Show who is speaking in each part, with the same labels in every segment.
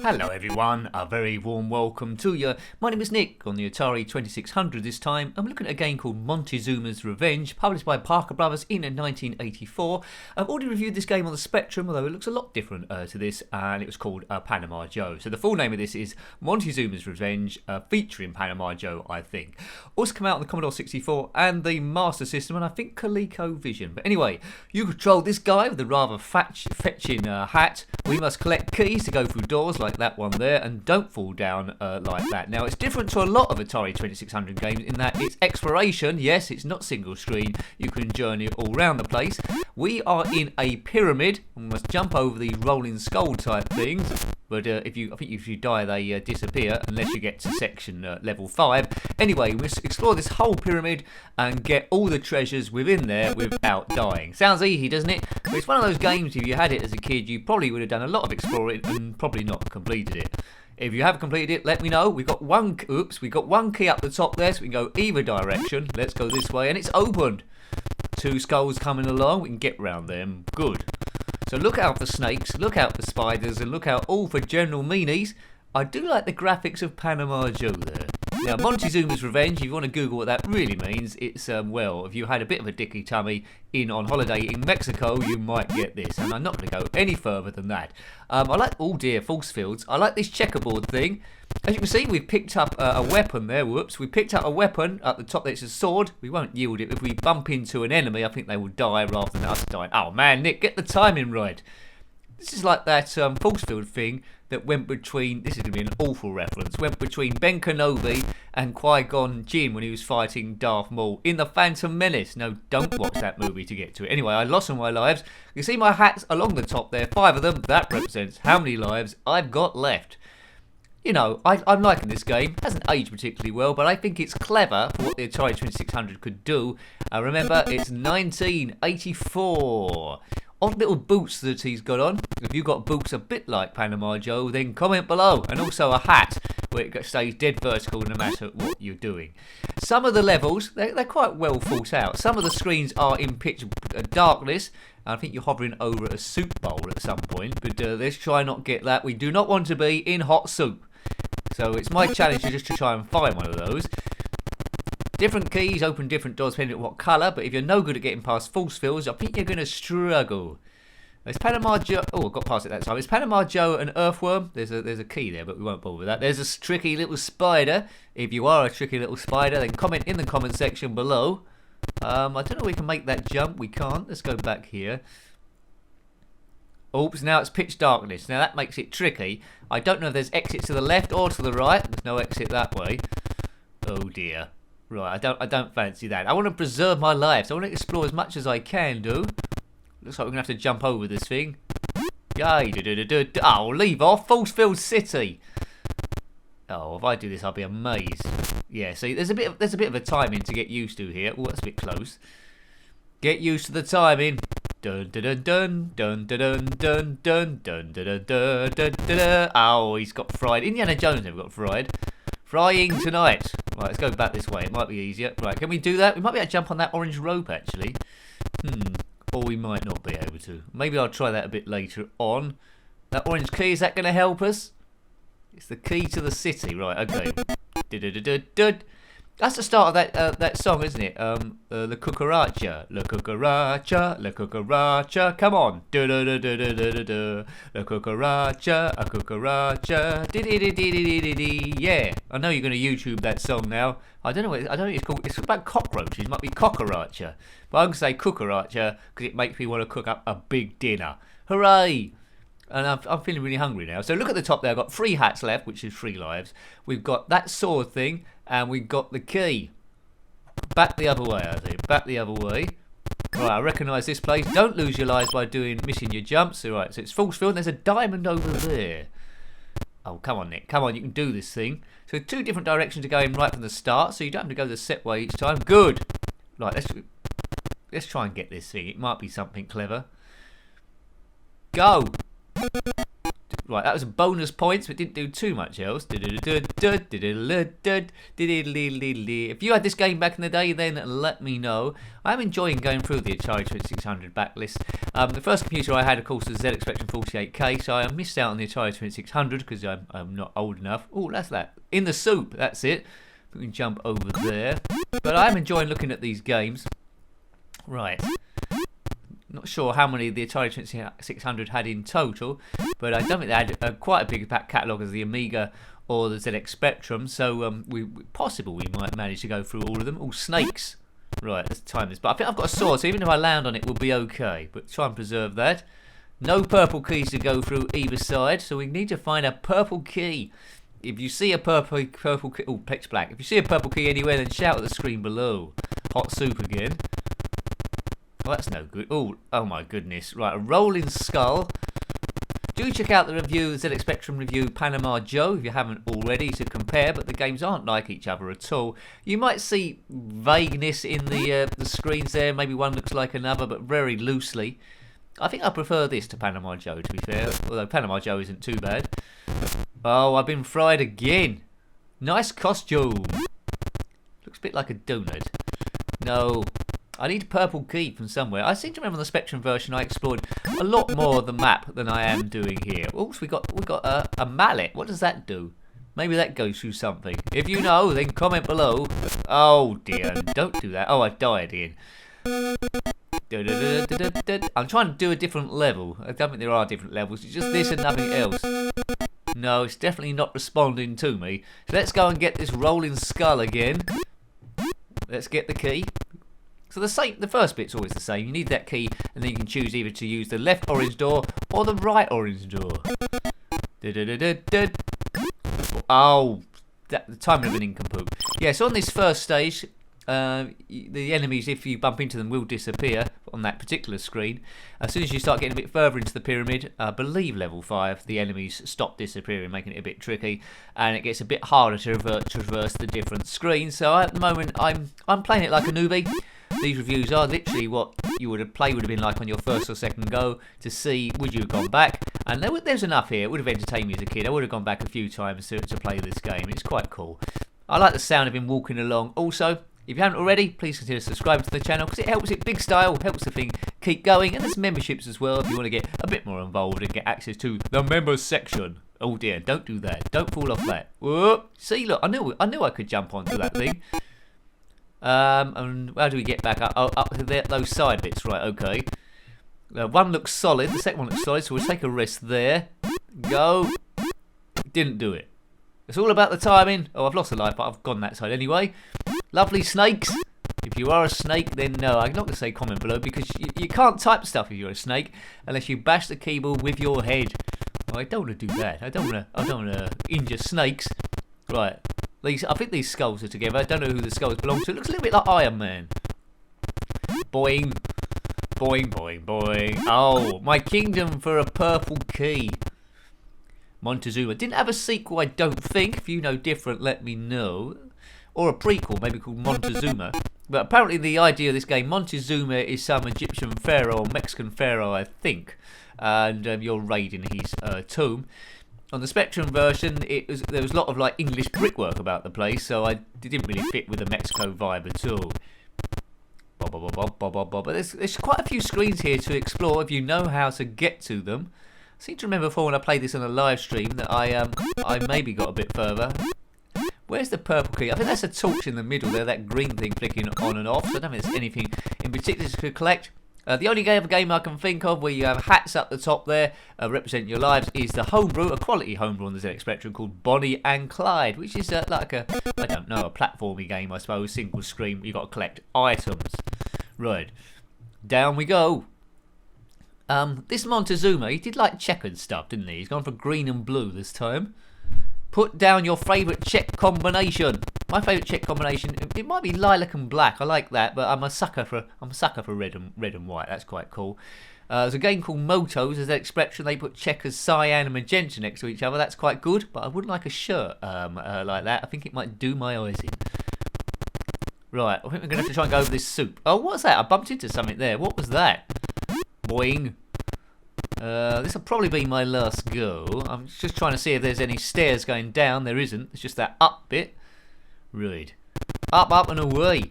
Speaker 1: Hello everyone, a very warm welcome to you. My name is Nick on the Atari 2600 this time. I'm looking at a game called Montezuma's Revenge, published by Parker Brothers in 1984. I've already reviewed this game on the Spectrum, although it looks a lot different to this, and it was called Panama Joe. So the full name of this is Montezuma's Revenge, featuring Panama Joe, I think. Also come out on the Commodore 64 and the Master System, and I think ColecoVision. But anyway, you control this guy with a rather fetching hat. We must collect keys to go through doors like that one there, and don't fall down like that. Now, it's different to a lot of Atari 2600 games in that it's exploration. Yes, it's not single screen. You can journey all around the place. We are in a pyramid. We must jump over the rolling skull type things. But I think if you die, they disappear unless you get to section level 5. Anyway, we must explore this whole pyramid and get all the treasures within there without dying. Sounds easy, doesn't it? But it's one of those games, if you had it as a kid, you probably would have done a lot of exploring and probably not completed it. If you have completed it, let me know. We've got one key up the top there, so we can go either direction. Let's go this way, and it's opened. 2 skulls coming along. We can get round them. Good. So look out for snakes, look out for spiders, and look out all for general meanies. I do like the graphics of Panama Joe there. Now, Montezuma's Revenge, if you want to Google what that really means, it's, well, if you had a bit of a dicky tummy on holiday in Mexico, you might get this. And I'm not going to go any further than that. I like, oh dear, force fields. I like this checkerboard thing. As you can see, we've picked up a weapon there. Whoops. We picked up a weapon at the top. That's a sword. We won't yield it. If we bump into an enemy, I think they will die rather than us dying. Oh, man, Nick, get the timing right. This is like that force field thing that went between, this is going to be an awful reference, went between Ben Kenobi and Qui-Gon Jinn when he was fighting Darth Maul in the Phantom Menace. No, don't watch that movie to get to it. Anyway, I lost all my lives. You see my hats along the top there, 5 of them. That represents how many lives I've got left. You know, I'm liking this game. It hasn't aged particularly well, but I think it's clever for what the Atari 2600 could do. Remember, it's 1984. Odd little boots that he's got on. If you've got boots a bit like Panama Joe, then comment below. And also a hat where it stays dead vertical no matter what you're doing. Some of the levels, they're quite well thought out. Some of the screens are in pitch darkness. I think you're hovering over a soup bowl at some point. But let's try not get that. We do not want to be in hot soup. So it's my challenge just to try and find one of those. Different keys open different doors depending on what colour, but if you're no good at getting past force fields, I think you're going to struggle. It's Panama Joe. Oh, I got past it that time. It's Panama Joe and Earthworm. There's a key there, but we won't bother with that. There's a tricky little spider. If you are a tricky little spider, then comment in the comment section below. I don't know if we can make that jump. We can't. Let's go back here. Oops, now it's pitch darkness. Now that makes it tricky. I don't know if there's exits to the left or to the right. There's no exit that way. Oh dear. Right, I don't fancy that. I want to preserve my life, so I want to explore as much as I can do. Looks like we're going to have to jump over this thing. Yay, oh, leave off. Forcefield City. Oh, if I do this, I'll be amazed. Yeah, see, there's a bit of a timing to get used to here. Oh, that's a bit close. Get used to the timing. Dun dun dun dun dun dun dun dun dun dun dun dun. Oh, he's got fried. Indiana Jones never got fried. Frying tonight. Right, let's go back this way. It might be easier. Right, can we do that? We might be able to jump on that orange rope, actually. Or we might not be able to. Maybe I'll try that a bit later on. That orange key, is that going to help us? It's the key to the city. Right, okay. That's the start of that song, isn't it? La Cucaracha. La Cucaracha. La Cucaracha. Come on. La Cucaracha. A Cucaracha. Yeah. I know you're going to YouTube that song now. I don't know what it's called. It's about cockroaches. It might be Cockaracha. But I'm going to say Cucaracha because it makes me want to cook up a big dinner. Hooray! And I'm feeling really hungry now. So look at the top there. I've got 3 hats left, which is 3 lives. We've got that sword thing, and we've got the key. Back the other way, I think. Back the other way. Right, I recognise this place. Don't lose your lives by missing your jumps. Right, so it's Forcefield, and there's a diamond over there. Oh, come on, Nick. Come on, you can do this thing. So 2 different directions to go in right from the start, so you don't have to go the set way each time. Good. Right, let's try and get this thing. It might be something clever. Go. Right, that was a bonus points, but didn't do too much else. If you had this game back in the day, then let me know. I am enjoying going through the Atari 2600 backlist. The first computer I had, of course, was ZX Spectrum 48K, so I missed out on the Atari 2600 because I'm not old enough. Oh, that's that. In the soup, that's it. We can jump over there. But I am enjoying looking at these games. Right. Not sure how many the Atari 2600 had in total, but I don't think they had quite a big back catalogue as the Amiga or the ZX Spectrum, so possible we might manage to go through all of them. All snakes. Right, let's time this. But I think I've got a sword, so even if I land on it, we'll be okay. But try and preserve that. No purple keys to go through either side, so we need to find a purple key. If you see a purple key, oh, pitch black. If you see a purple key anywhere, then shout at the screen below. Hot soup again. Well, that's no good. Oh my goodness. Right, a rolling skull. Do check out the review, the ZX Spectrum review, Panama Joe, if you haven't already, to compare, but the games aren't like each other at all. You might see vagueness in the screens there. Maybe one looks like another, but very loosely. I think I prefer this to Panama Joe, to be fair, although Panama Joe isn't too bad. Oh, I've been fried again. Nice costume. Looks a bit like a donut. No. I need a purple key from somewhere. I seem to remember on the Spectrum version I explored a lot more of the map than I am doing here. Also, we got a mallet. What does that do? Maybe that goes through something. If you know, then comment below. Oh dear, don't do that. Oh, I died, Ian. I'm trying to do a different level. I don't think there are different levels. It's just this and nothing else. No, it's definitely not responding to me. So let's go and get this rolling skull again. Let's get the key. So the first bit's always the same. You need that key, and then you can choose either to use the left orange door or the right orange door. Oh, the timing of an nincompoop. Yeah, so on this first stage, the enemies, if you bump into them, will disappear on that particular screen. As soon as you start getting a bit further into the pyramid, I believe level 5, the enemies stop disappearing, making it a bit tricky, and it gets a bit harder to traverse the different screens. So at the moment, I'm playing it like a newbie. These reviews are literally what you would have been like on your first or second go, to see would you have gone back. And there's enough here. It would have entertained me as a kid. I would have gone back a few times to play this game. It's quite cool. I like the sound of him walking along. Also, if you haven't already, please consider subscribing to the channel, because it helps it big style, helps the thing keep going. And there's memberships as well if you want to get a bit more involved and get access to the members section. Oh dear, don't do that. Don't fall off that. Whoa. See, look, I knew I could jump onto that thing. And how do we get back up? Oh, up to those side bits, right? Okay. One looks solid. The second one looks solid, so we'll take a rest there. Go. Didn't do it. It's all about the timing. Oh, I've lost a life, but I've gone that side anyway. Lovely snakes. If you are a snake, then no. I'm not going to say comment below, because you can't type stuff if you're a snake unless you bash the keyboard with your head. Oh, I don't want to do that. I don't want to injure snakes. Right. I think these skulls are together. I don't know who the skulls belong to. It looks a little bit like Iron Man. Boing. Boing, boing, boing. Oh, my kingdom for a purple key. Montezuma. Didn't have a sequel, I don't think. If you know different, let me know. Or a prequel, maybe called Montezuma. But apparently the idea of this game, Montezuma is some Egyptian pharaoh or Mexican pharaoh, I think. And you're raiding his tomb. On the Spectrum version, there was a lot of like English brickwork about the place, so it didn't really fit with the Mexico vibe at all. But there's quite a few screens here to explore if you know how to get to them. I seem to remember before when I played this on a live stream that I maybe got a bit further. Where's the purple key? I think that's a torch in the middle there, that green thing flicking on and off. So I don't think there's anything in particular to collect. The only game I can think of where you have hats up the top there representing your lives is the homebrew, a quality homebrew on the ZX Spectrum called Bonnie and Clyde, which is like a platformy game, I suppose, single screen. You've got to collect items. Right, down we go. This Montezuma, he did like checkered stuff, didn't he? He's gone for green and blue this time. Put down your favourite check combination. My favourite check combination, it might be lilac and black. I like that, but I'm a sucker for red and white. That's quite cool. There's a game called Motos, as an expression. They put checkers, cyan and magenta next to each other. That's quite good, but I wouldn't like a shirt like that. I think it might do my eyes in. Right, I think we're going to have to try and go over this soup. Oh, what's that? I bumped into something there. What was that? Boing. This will probably be my last go. I'm just trying to see if there's any stairs going down. There isn't. It's just that up bit. Right. Up, up and away.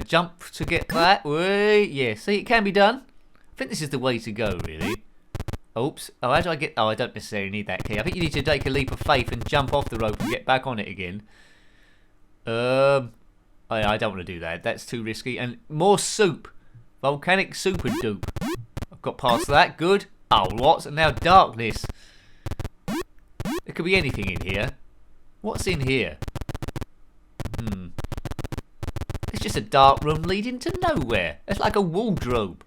Speaker 1: Jump to get that. Way. Yeah, see, it can be done. I think this is the way to go, really. Oops. Oh, how do I get... Oh, I don't necessarily need that key. I think you need to take a leap of faith and jump off the rope and get back on it again. I don't want to do that. That's too risky. And more soup. Volcanic super dupe. I've got past that. Good. Oh, what? And now darkness. There could be anything in here. What's in here? It's just a dark room leading to nowhere. It's like a wardrobe.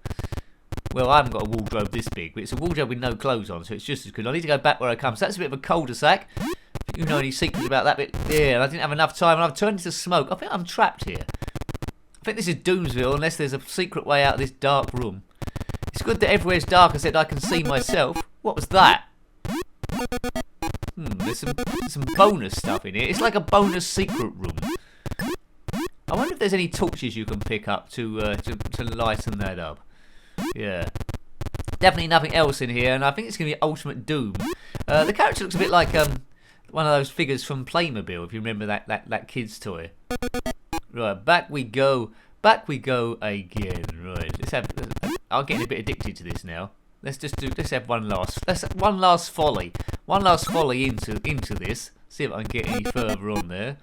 Speaker 1: Well, I haven't got a wardrobe this big, but it's a wardrobe with no clothes on, so it's just as good. I need to go back where I come. So that's a bit of a cul-de-sac. If you know any secrets about that bit. Yeah, I didn't have enough time, and I've turned into smoke. I think I'm trapped here. I think this is Doomsville, unless there's a secret way out of this dark room. It's good that everywhere's dark and said I can see myself. What was that? There's some bonus stuff in here. It's like a bonus secret room. I wonder if there's any torches you can pick up to lighten that up. Yeah. Definitely nothing else in here, and I think it's going to be Ultimate Doom. The character looks a bit like one of those figures from Playmobil, if you remember that kid's toy. Right, back we go. Back we go again. Right, let's have... I'm getting a bit addicted to this now. Let's have one last folly. One last folly into this. See if I can get any further on there.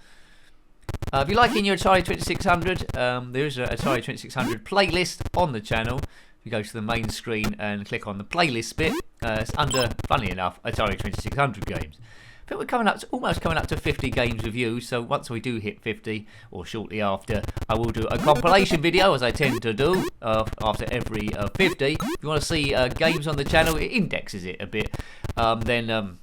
Speaker 1: If you like in your Atari 2600, there is an Atari 2600 playlist on the channel. If you go to the main screen and click on the playlist bit, it's under, funny enough, Atari 2600 games. I think we're almost coming up to 50 games reviews, so once we do hit 50, or shortly after, I will do a compilation video, as I tend to do, after every 50. If you want to see games on the channel, it indexes it a bit. Then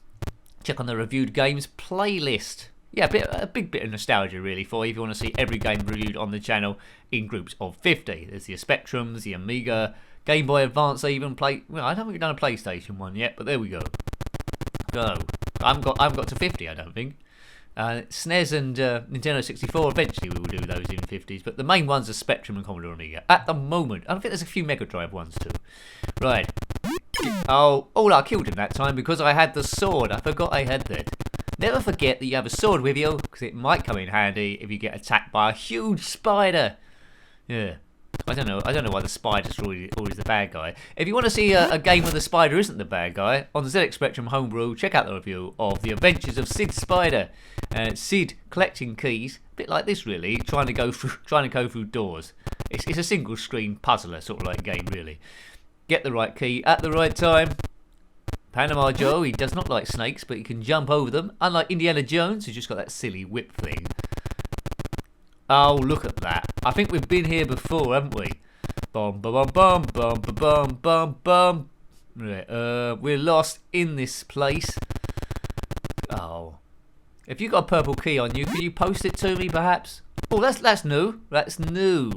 Speaker 1: check on the reviewed games playlist. Yeah, a big bit of nostalgia, really, for you if you want to see every game reviewed on the channel in groups of 50. There's the Spectrums, the Amiga, Game Boy Advance, I even play... Well, I don't think we've done a PlayStation one yet, but there we go. So, I haven't got to 50, I don't think. SNES and Nintendo 64, eventually we will do those in 50s, but the main ones are Spectrum and Commodore Amiga. At the moment, I think there's a few Mega Drive ones too. Right. Oh, I killed him that time because I had the sword. I forgot I had that. Never forget that you have a sword with you, because it might come in handy if you get attacked by a huge spider. Yeah. I don't know why the spider's always the bad guy. If you want to see a game where the spider isn't the bad guy, on the ZX Spectrum Homebrew, check out the review of The Adventures of Sid Spider. Sid collecting keys, a bit like this really, trying to go through doors. It's a single screen puzzler, sort of like game really. Get the right key at the right time. Panama Joe, he does not like snakes, but he can jump over them. Unlike Indiana Jones, who's just got that silly whip thing. Oh, look at that. I think we've been here before, haven't we? Bum, bum, bum, bum, bum, bum, bum, bum. Right, we're lost in this place. Oh. If you've got a purple key on you, can you post it to me, perhaps? Oh, that's new. That's new.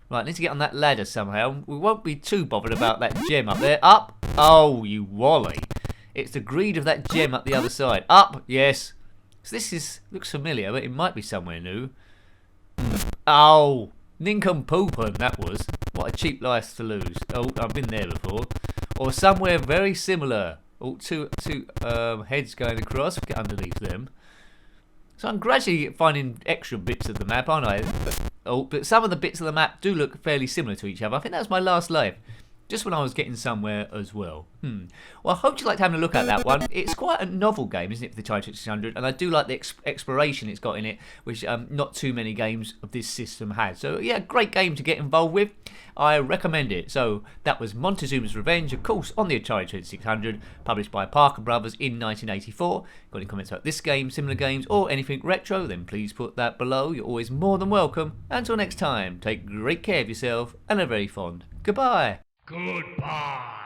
Speaker 1: Right, I need to get on that ladder somehow. We won't be too bothered about that gem up there. Up. Oh, you wally. It's the greed of that gem up the other side. Up. Yes. So this looks familiar, but it might be somewhere new. Oh, nincompoopin', that was. What a cheap life to lose. Oh, I've been there before. Or somewhere very similar. Oh, two heads going across. Get underneath them. So I'm gradually finding extra bits of the map, aren't I? But some of the bits of the map do look fairly similar to each other. I think that was my last life. Just when I was getting somewhere as well. Well, I hope you liked having a look at that one. It's quite a novel game, isn't it, for the Atari 2600? And I do like the exploration it's got in it, which not too many games of this system had. So, yeah, great game to get involved with. I recommend it. So, that was Montezuma's Revenge, of course, on the Atari 2600, published by Parker Brothers in 1984. Got any comments about this game, similar games, or anything retro, then please put that below. You're always more than welcome. Until next time, take great care of yourself, and a very fond goodbye.
Speaker 2: Goodbye.